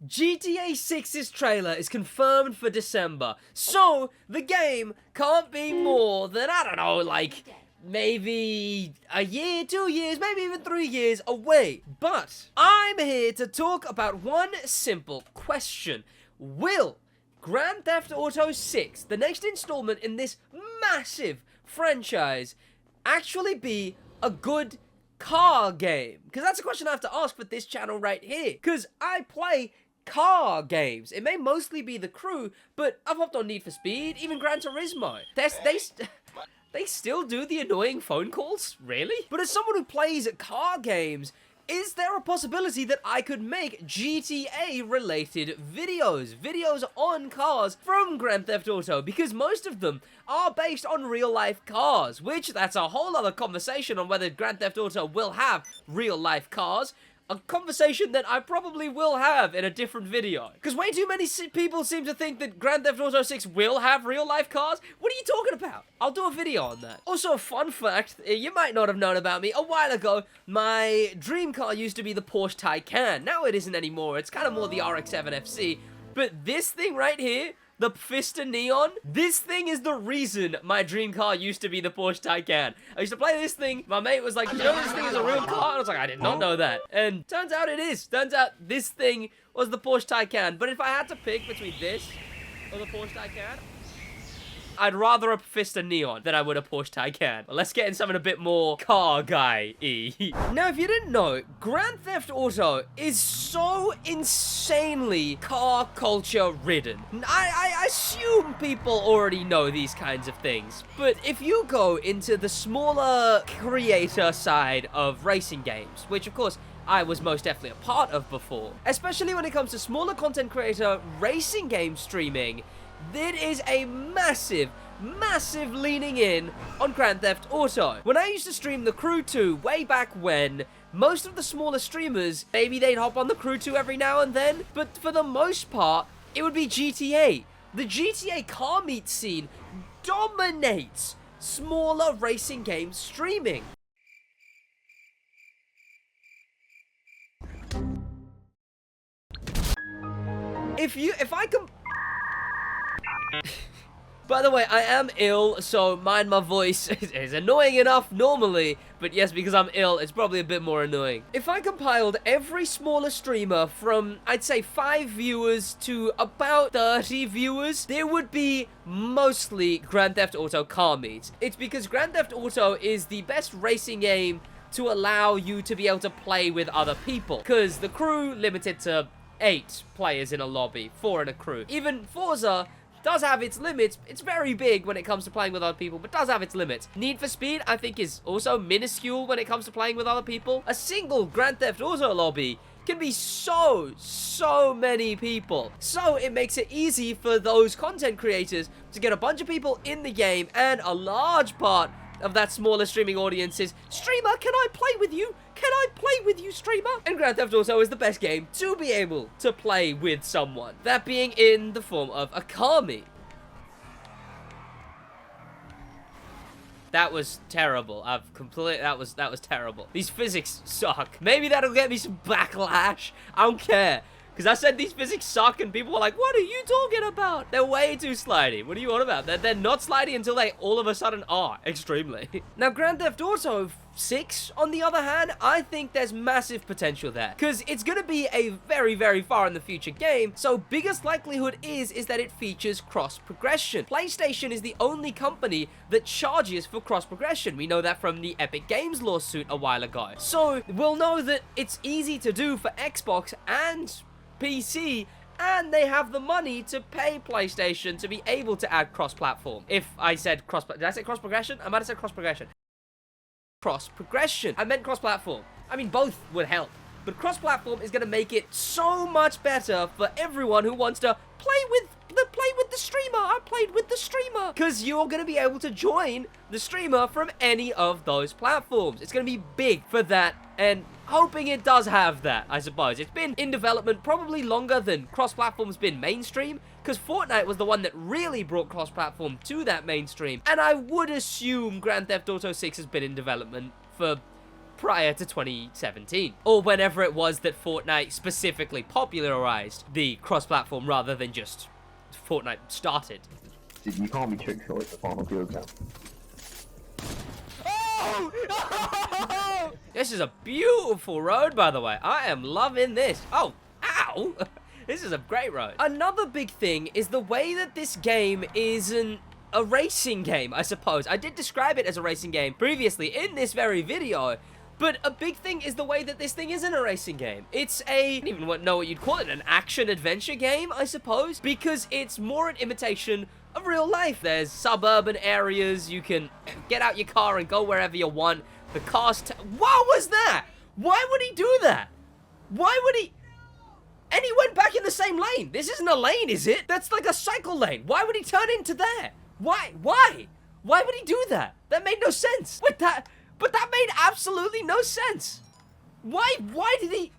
GTA 6's trailer is confirmed for December, so the game can't be more than, I don't know, like, maybe a year, 2 years, maybe even 3 years away. But I'm here to talk about one simple question. Will Grand Theft Auto 6, the next installment in this massive franchise, actually be a good car game? Because that's a question I have to ask for this channel right here. Because I play car games. It may mostly be The Crew, but I've hopped on Need for Speed, even Gran Turismo. They still do the annoying phone calls? Really? But as someone who plays car games, is there a possibility that I could make GTA-related videos on cars from Grand Theft Auto? Because most of them are based on real-life cars, which that's a whole other conversation on whether Grand Theft Auto will have real-life cars. A conversation that I probably will have in a different video. Because way too many people seem to think that Grand Theft Auto 6 will have real-life cars. What are you talking about? I'll do a video on that. Also, a fun fact, you might not have known about me. A while ago, my dream car used to be the Porsche Taycan. Now it isn't anymore. It's kind of more the RX-7 FC. But this thing right here, the Pfister Neon, this thing is the reason my dream car used to be the Porsche Taycan. I used to play this thing, my mate was like, you know this thing is a real car? And I was like, I did not know that. And turns out it is. Turns out this thing was the Porsche Taycan. But if I had to pick between this or the Porsche Taycan, I'd rather a Pfister Neon than I would a Porsche Taycan. But let's get in something a bit more car guy-y. Now, if you didn't know, Grand Theft Auto is so insanely car culture ridden. I assume people already know these kinds of things. But if you go into the smaller creator side of racing games, which of course I was most definitely a part of before, especially when it comes to smaller content creator racing game streaming, there is a massive leaning in on Grand Theft Auto. When I used to stream The Crew 2 way back when, most of the smaller streamers, maybe they'd hop on The Crew 2 every now and then, but for the most part, it would be GTA. The GTA car meet scene dominates smaller racing game streaming. If I can... By the way, I am ill, so mind my voice is annoying enough normally, but yes, because I'm ill, it's probably a bit more annoying. If I compiled every smaller streamer from, I'd say 5 viewers to about 30 viewers, there would be mostly Grand Theft Auto car meets. It's because Grand Theft Auto is the best racing game to allow you to be able to play with other people, because The Crew limited to 8 players in a lobby, 4 in a crew. Even Forza does have its limits. It's very big when it comes to playing with other people, but does have its limits. Need for Speed, I think, is also minuscule when it comes to playing with other people. A single Grand Theft Auto lobby can be so many people. So it makes it easy for those content creators to get a bunch of people in the game, and a large part of that smaller streaming audience is, streamer, can I play with you? Can I play with you, streamer? And Grand Theft Auto is the best game to be able to play with someone. That being in the form of a car meet. That was terrible. That was terrible. These physics suck. Maybe that'll get me some backlash. I don't care. Because I said these physics suck, and people were like, what are you talking about? They're way too slidey. What are you on about? They're not slidey until they all of a sudden are, extremely. Now, Grand Theft Auto 6, on the other hand, I think there's massive potential there. Because it's going to be a very far in the future game, so biggest likelihood is that it features cross-progression. PlayStation is the only company that charges for cross-progression. We know that from the Epic Games lawsuit a while ago. So, we'll know that it's easy to do for Xbox and PC, and they have the money to pay PlayStation to be able to add cross-platform. If I said did I say cross-progression? I might have said cross-progression. Cross-progression. I meant cross-platform. I mean, both would help. But cross-platform is going to make it so much better for everyone who wants to play with the streamer. I played with the streamer. Because you're going to be able to join the streamer from any of those platforms. It's going to be big for that, and hoping it does have that, I suppose. It's been in development probably longer than cross-platform's been mainstream, because Fortnite was the one that really brought cross-platform to that mainstream. And I would assume Grand Theft Auto 6 has been in development for prior to 2017. Or whenever it was that Fortnite specifically popularized the cross-platform rather than just Fortnite started. Dude, you can't be trick shot at the final field count. Oh! This is a beautiful road, by the way. I am loving this. Oh, ow! This is a great road. Another big thing is the way that this game isn't a racing game, I suppose. I did describe it as a racing game previously in this very video, but a big thing is the way that this thing isn't a racing game. It's I don't even know what you'd call it, an action-adventure game, I suppose, because it's more an imitation of real life. There's suburban areas, you can get out your car and go wherever you want. The car's what was that? Why would he do that? Why would he? And he went back in the same lane. This isn't a lane, is it? That's like a cycle lane. Why would he turn into there? Why? Why? Why would he do that? That made no sense. But that made absolutely no sense. Why did he?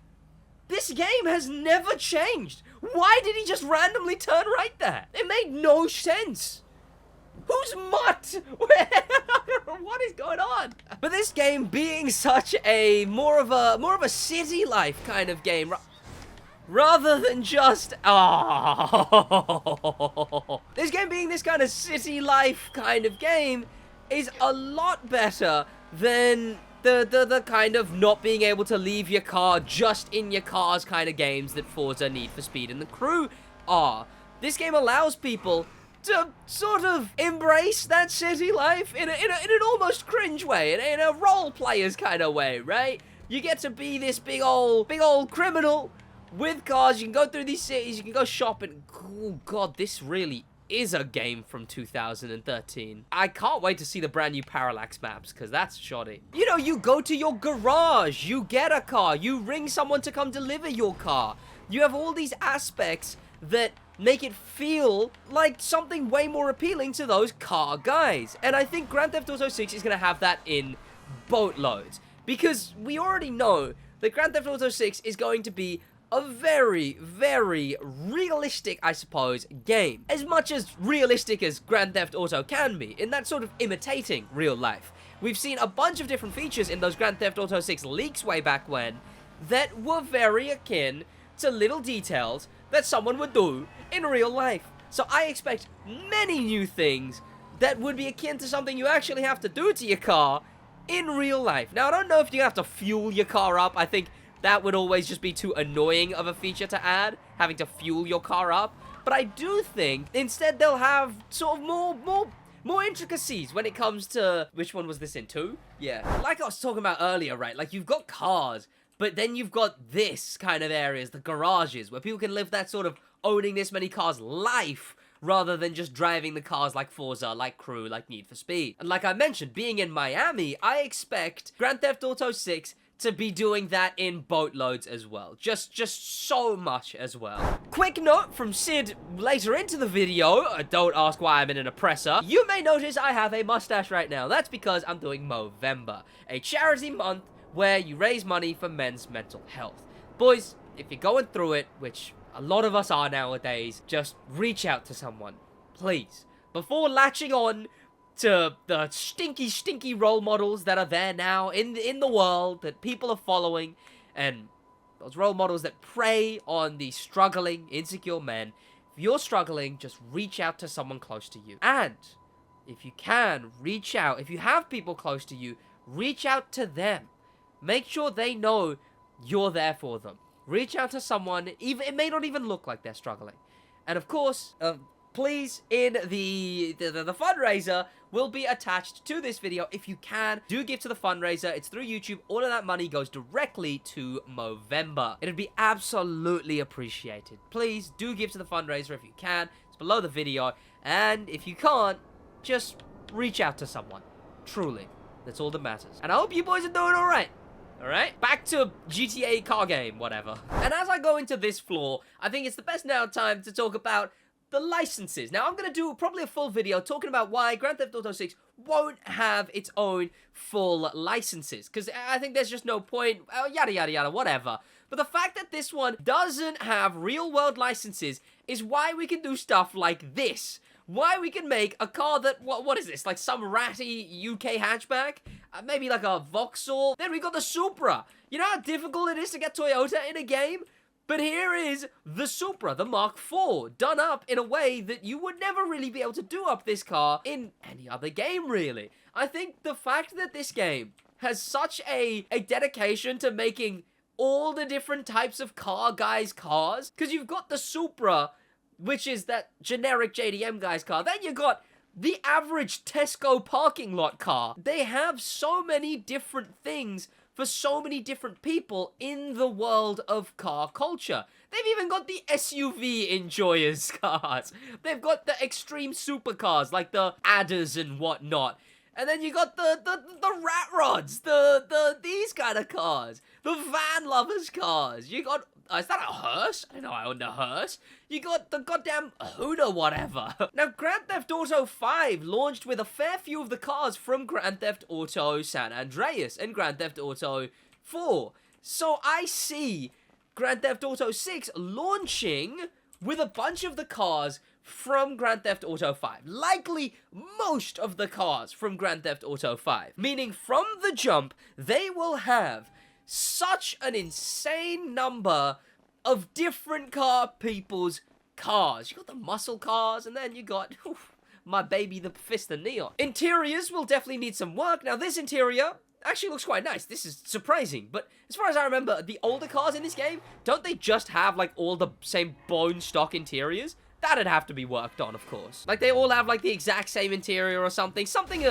This game has never changed. Why did he just randomly turn right there? It made no sense. Who's Mutt? What is going on? But this game being such a more of a city life kind of game, rather than just this game being this kind of city life kind of game is a lot better than the kind of not being able to leave your car just in your cars kind of games that Forza, Need for Speed, and The Crew are. This game allows people to sort of embrace that city life in an almost cringe way, in a role players kind of way, right? You get to be this big old criminal with cars. You can go through these cities, you can go shopping. Oh god, this really is a game from 2013. I can't wait to see the brand new Parallax maps, because that's shoddy. You know, you go to your garage, you get a car, you ring someone to come deliver your car. You have all these aspects that make it feel like something way more appealing to those car guys. And I think Grand Theft Auto 6 is going to have that in boatloads, because we already know that Grand Theft Auto 6 is going to be a very, very realistic, I suppose, game. As much as realistic as Grand Theft Auto can be, in that sort of imitating real life. We've seen a bunch of different features in those Grand Theft Auto 6 leaks way back when that were very akin to little details that someone would do in real life. So I expect many new things that would be akin to something you actually have to do to your car in real life. Now, I don't know if you have to fuel your car up. I think that would always just be too annoying of a feature to add, having to fuel your car up. But I do think instead they'll have sort of more intricacies when it comes to, which one was this in, 2? Yeah. Like I was talking about earlier, right? Like, you've got cars, but then you've got this kind of areas, the garages, where people can live that sort of owning this many cars life, rather than just driving the cars like Forza, like Crew, like Need for Speed. And like I mentioned, being in Miami, I expect Grand Theft Auto 6 to be doing that in boatloads as well. Just so much as well. Quick note from Sid later into the video, don't ask why I'm in an oppressor. You may notice I have a mustache right now. That's because I'm doing Movember, a charity month where you raise money for men's mental health. Boys, if you're going through it, which a lot of us are nowadays, just reach out to someone, please. Before latching on to the stinky role models that are there now in the world that people are following, and those role models that prey on the struggling, insecure men. If you're struggling, just reach out to someone close to you. And if you can, reach out. If you have people close to you, reach out to them. Make sure they know you're there for them. Reach out to someone, even it may not even look like they're struggling. And of course, please, in the fundraiser will be attached to this video. If you can, do give to the fundraiser. It's through YouTube. All of that money goes directly to Movember. It'd be absolutely appreciated. Please do give to the fundraiser if you can. It's below the video. And if you can't, just reach out to someone. Truly. That's all that matters. And I hope you boys are doing alright. Alright, back to GTA car game, whatever. And as I go into this floor, I think it's the best now time to talk about the licenses. Now, I'm going to do probably a full video talking about why Grand Theft Auto 6 won't have its own full licenses. Because I think there's just no point, yada, yada, yada, whatever. But the fact that this one doesn't have real-world licenses is why we can do stuff like this, why we can make a car that, what is this, like some ratty UK hatchback? Maybe like a Vauxhall? Then we got the Supra. You know how difficult it is to get Toyota in a game? But here is the Supra, the Mark IV, done up in a way that you would never really be able to do up this car in any other game, really. I think the fact that this game has such a dedication to making all the different types of cars, because you've got the Supra, which is that generic JDM guy's car. Then you got the average Tesco parking lot car. They have so many different things for so many different people in the world of car culture. They've even got the SUV enjoyers cars. They've got the extreme supercars like the Adders and whatnot. And then you got the rat rods, these kind of cars, the van lovers cars. You got, is that a hearse? I don't know, I own a hearse. You got the goddamn Huda whatever. Now, Grand Theft Auto 5 launched with a fair few of the cars from Grand Theft Auto San Andreas and Grand Theft Auto 4. So I see Grand Theft Auto 6 launching with a bunch of the cars from Grand Theft Auto 5. Likely most of the cars from Grand Theft Auto 5. Meaning from the jump, they will have such an insane number of different car people's cars. You got the muscle cars, and then you got my baby, the Fist of Neon. Interiors will definitely need some work. Now, this interior actually looks quite nice. This is surprising, but as far as I remember, the older cars in this game, don't they just have, like, all the same bone stock interiors? That'd have to be worked on, of course. Like, they all have, like, the exact same interior or something. Something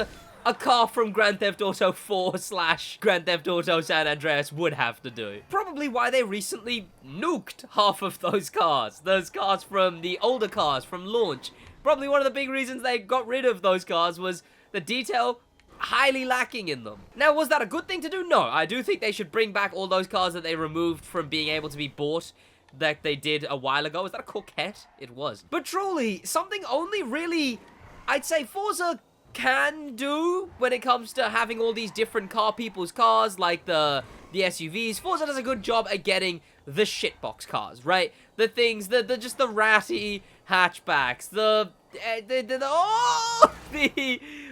a car from Grand Theft Auto 4 / Grand Theft Auto San Andreas would have to do. Probably why they recently nuked half of those cars. Those cars from the older cars from launch. Probably one of the big reasons they got rid of those cars was the detail highly lacking in them. Now, was that a good thing to do? No, I do think they should bring back all those cars that they removed from being able to be bought that they did a while ago. Was that a Coquette? It was. But truly, something only really, I'd say Forza can do when it comes to having all these different car people's cars, like the SUVs. Forza does a good job at getting the shitbox cars, right? The things, just the ratty hatchbacks, the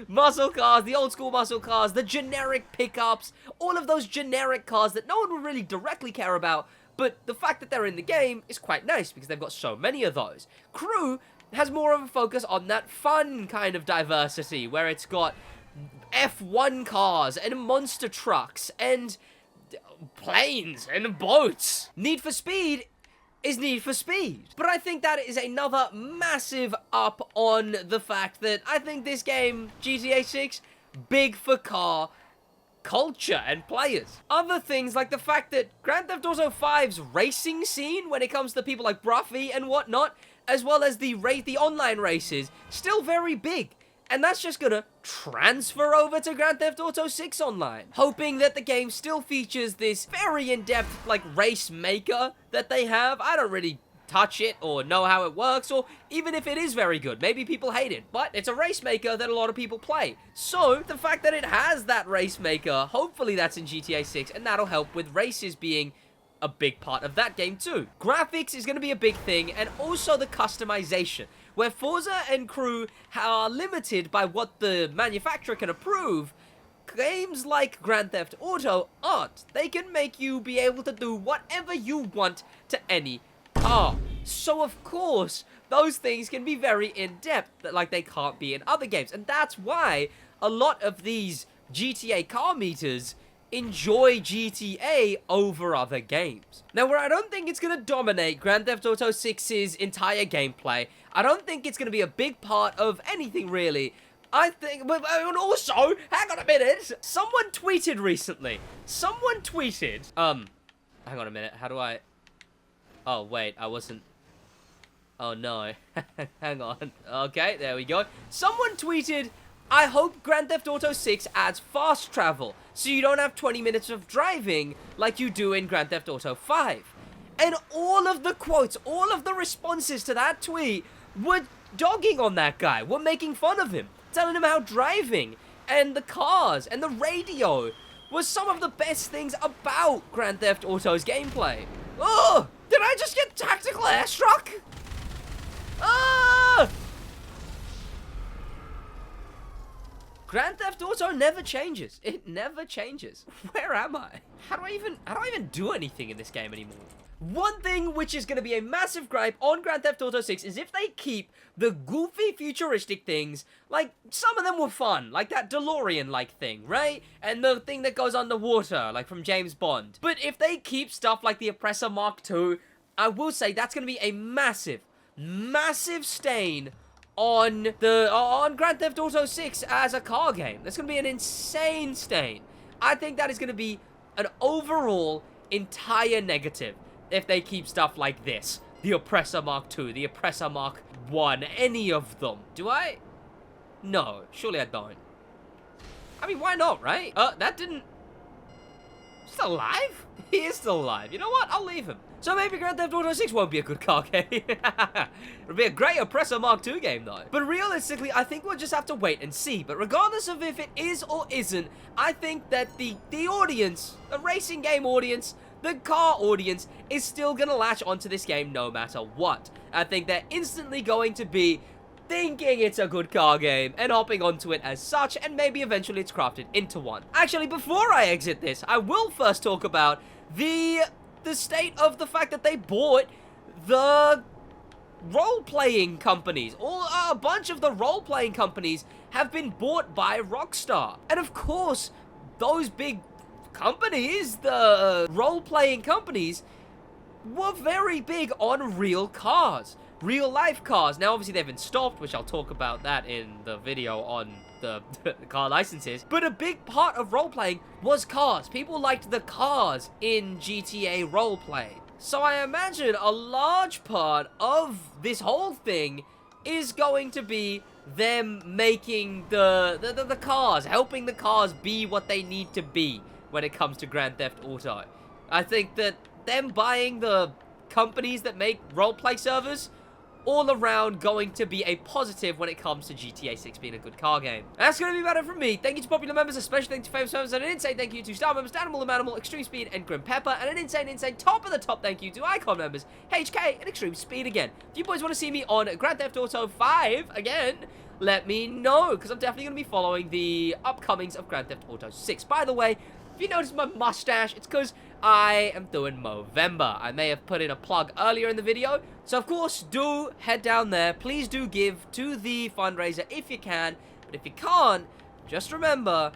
muscle cars, the old school muscle cars, the generic pickups, all of those generic cars that no one would really directly care about, but the fact that they're in the game is quite nice because they've got so many of those. Crew has more of a focus on that fun kind of diversity, where it's got F1 cars and monster trucks and planes and boats. Need for Speed is Need for Speed. But I think that is another massive up on the fact that I think this game, GTA 6, big for car culture and players. Other things like the fact that Grand Theft Auto 5's racing scene, when it comes to people like Bruffy and whatnot, as well as the online races, still very big. And that's just gonna transfer over to Grand Theft Auto 6 Online. Hoping that the game still features this very in-depth, like, race maker that they have. I don't really touch it or know how it works, or even if it is very good, maybe people hate it, but it's a race maker that a lot of people play. So the fact that it has that race maker, hopefully that's in GTA 6, and that'll help with races being a big part of that game too. Graphics is going to be a big thing, and also the customization, where Forza and Crew are limited by what the manufacturer can approve. Games like Grand Theft Auto aren't. They can make you be able to do whatever you want to any car. So of course, those things can be very in-depth, like they can't be in other games. And that's why a lot of these GTA car meters enjoy GTA over other games. Now, where I don't think it's going to dominate Grand Theft Auto 6's entire gameplay, I don't think it's going to be a big part of anything really. I think, and also, hang on a minute, someone tweeted recently. Someone tweeted, hang on a minute, how do I, oh wait, I wasn't, oh no, hang on, okay, there we go. Someone tweeted, I hope Grand Theft Auto 6 adds fast travel, so you don't have 20 minutes of driving like you do in Grand Theft Auto 5. And all of the quotes, all of the responses to that tweet were dogging on that guy, were making fun of him, telling him how driving and the cars and the radio was some of the best things about Grand Theft Auto's gameplay. Oh, did I just get tactical airstruck? Ah! Grand Theft Auto never changes. It never changes. Where am I? How do I even do anything in this game anymore? One thing which is going to be a massive gripe on Grand Theft Auto 6 is if they keep the goofy futuristic things, like some of them were fun, like that DeLorean-like thing, right? And the thing that goes underwater, like from James Bond. But if they keep stuff like the Oppressor Mark II, I will say that's going to be a massive, massive stain on Grand Theft Auto 6 as a car game. That's going to be an insane stain. I think that is going to be an overall entire negative if they keep stuff like this. The Oppressor Mark II, the Oppressor Mark I, any of them. Do I? No, surely I don't. I mean, why not, right? That didn't... Still alive? He is still alive. You know what? I'll leave him. So maybe Grand Theft Auto 6 won't be a good car game. It'll be a great Oppressor Mark II game, though. But realistically, I think we'll just have to wait and see. But regardless of if it is or isn't, I think that the audience, the racing game audience, the car audience, is still going to latch onto this game no matter what. I think they're instantly going to be thinking it's a good car game and hopping onto it as such, and maybe eventually it's crafted into one. Actually, before I exit this, I will first talk about the state of the fact that they bought the role-playing companies. A bunch of the role-playing companies have been bought by Rockstar. And of course, those big companies, the role-playing companies, were very big on real cars. Real-life cars. Now, obviously, they've been stopped, which I'll talk about that in the video on the car licenses. But a big part of role-playing was cars. People liked the cars in GTA roleplay. So I imagine a large part of this whole thing is going to be them making the cars, helping the cars be what they need to be when it comes to Grand Theft Auto. I think that them buying the companies that make roleplay servers all around going to be a positive when it comes to GTA 6 being a good car game. That's going to be about it from me. Thank you to popular members, a special thank you to famous members, and an insane thank you to star members, Danimal and Manimal, Extreme Speed, and Grim Pepper, and an insane top of the top thank you to Icon members, HK, and Extreme Speed again. If you boys want to see me on Grand Theft Auto 5 again, let me know, because I'm definitely going to be following the upcomings of Grand Theft Auto 6. By the way, if you notice my mustache, it's because I am doing Movember. I may have put in a plug earlier in the video. So, of course, do head down there. Please do give to the fundraiser if you can. But if you can't, just remember,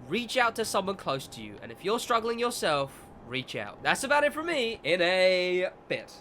reach out to someone close to you. And if you're struggling yourself, reach out. That's about it from me in a bit.